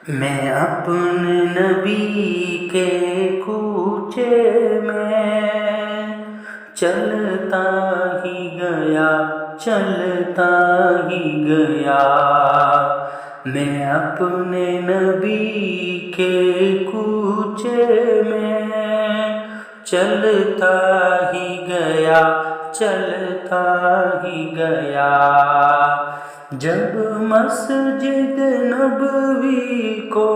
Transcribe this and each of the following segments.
میں اپنے نبی کے کوچے میں چلتا ہی گیا، چلتا ہی گیا۔ میں اپنے نبی کے کوچے میں چلتا ہی گیا، چلتا ہی گیا۔ جب مسجد نبوی کو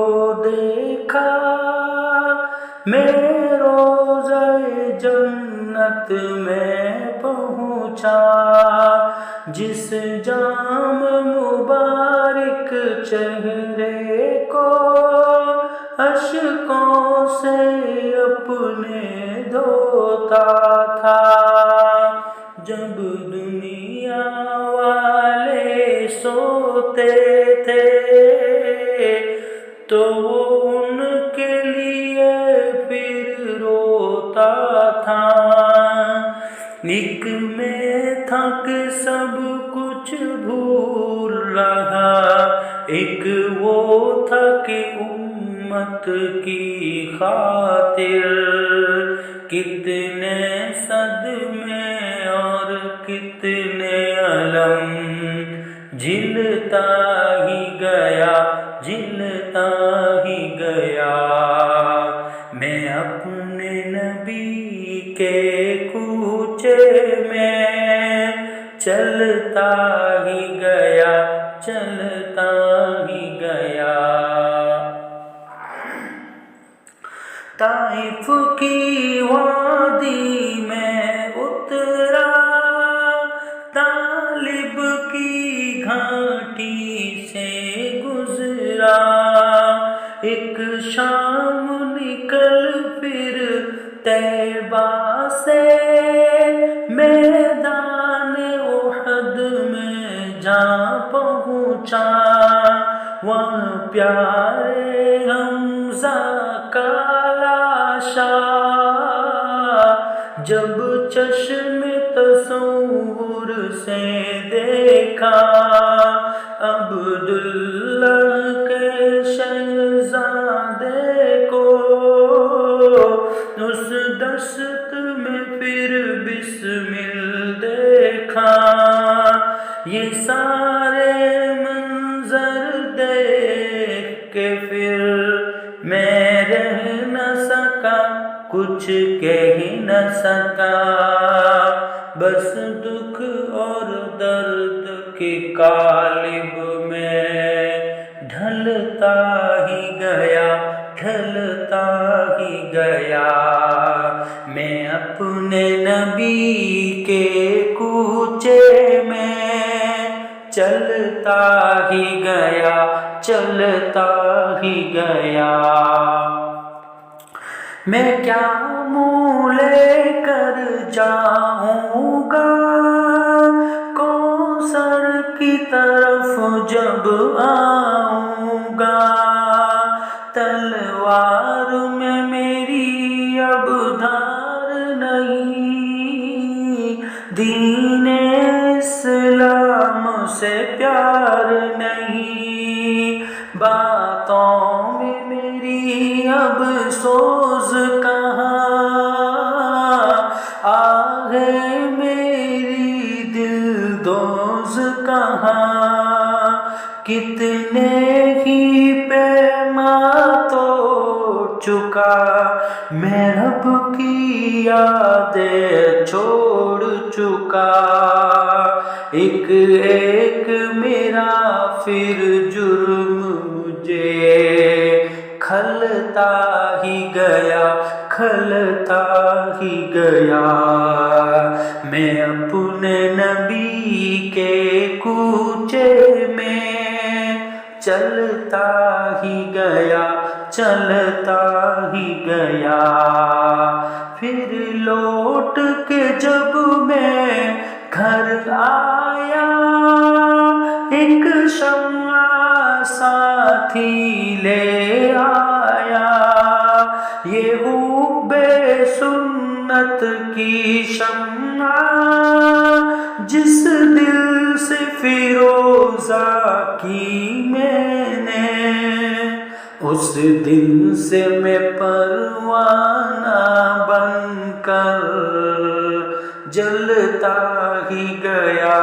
دیکھا، میں روضہ جنت میں پہنچا۔ جس جام مبارک چہرے کو اشکوں سے اپنے دھوتا تھا، جب دنیا والے سوتے تھے تو ان کے لیے پھر روتا تھا۔ ایک میں تھا کہ سب کچھ بھول رہا، ایک وہ تھا کہ امت کی خاطر کتنے صدمے اور کتنے الم جھلتا ہی گیا، جھلتا ہی گیا۔ میں اپنے نبی کے کوچے میں چلتا ہی گیا، چلتا ہی گیا۔ طائف کی وادی میں اترا، طالب کی گھاٹی سے گزرا۔ ایک شام نکل پھر طیبہ سے میدان احد میں جا پہنچا۔ وہاں پیارے حمزہ کا لاشا جب چشم تصور سے دیکھا، عبداللہ کے شہزادے کو اس دست میں پھر بسمل دیکھا۔ یہ سارے منظر دیکھ کے پھر میں رہ نہ سکا، کچھ کہہ نہ سکا، بس دکھ اور درد کے قالب میں ڈھلتا ہی گیا، ڈھلتا ہی گیا۔ میں اپنے نبی کے کوچے میں چلتا ہی گیا، چلتا ہی گیا۔ میں کیا منہ لے کر جاؤں گا کوثر کی طرف جب آؤں گا؟ تلوار میں میری اب دھار نہیں، دین اسلام سے پیار نہیں، باتوں میں میری اب سوز کہاں، آہے میری دل دوز کہاں۔ کتنے ہی پیماں توڑ چکا میں، رب کی یادیں چھوڑ چکا۔ ایک ایک میرا پھر جرم مجھے کھلتا ہی گیا، کھلتا ہی گیا۔ میں اپنے نبی کے کوچے میں چلتا ہی گیا، چلتا ہی گیا۔ پھر لوٹ کے جب میں گھر آیا، ایک شمع ساتھی لے آیا، یہ حب سنت کی شمع جس دل سے فیروزہ کی میں نے اس دن سے میں پروانہ بن کر جلتا ہی گیا،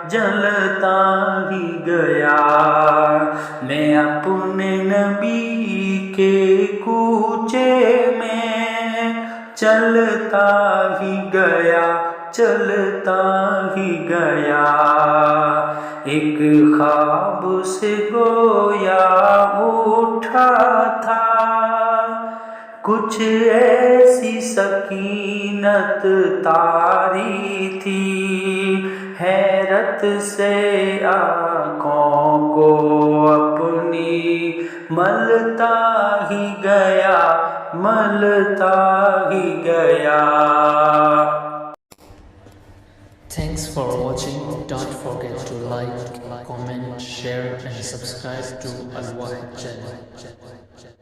جلتا ہی گیا، میں اپنے نبی کے کوچے میں چلتا ہی گیا، چلتا ہی گیا، ایک خواب سے گویا اٹھا تھا، کچھ ایسی سکینت طاری تھی، حیرت سے آنکھوں کو اپنی ملتا ہی گیا، ملتا ہی گیا۔ Thanks for watching. Don't forget to like, comment, share and subscribe to Al Wahid channel.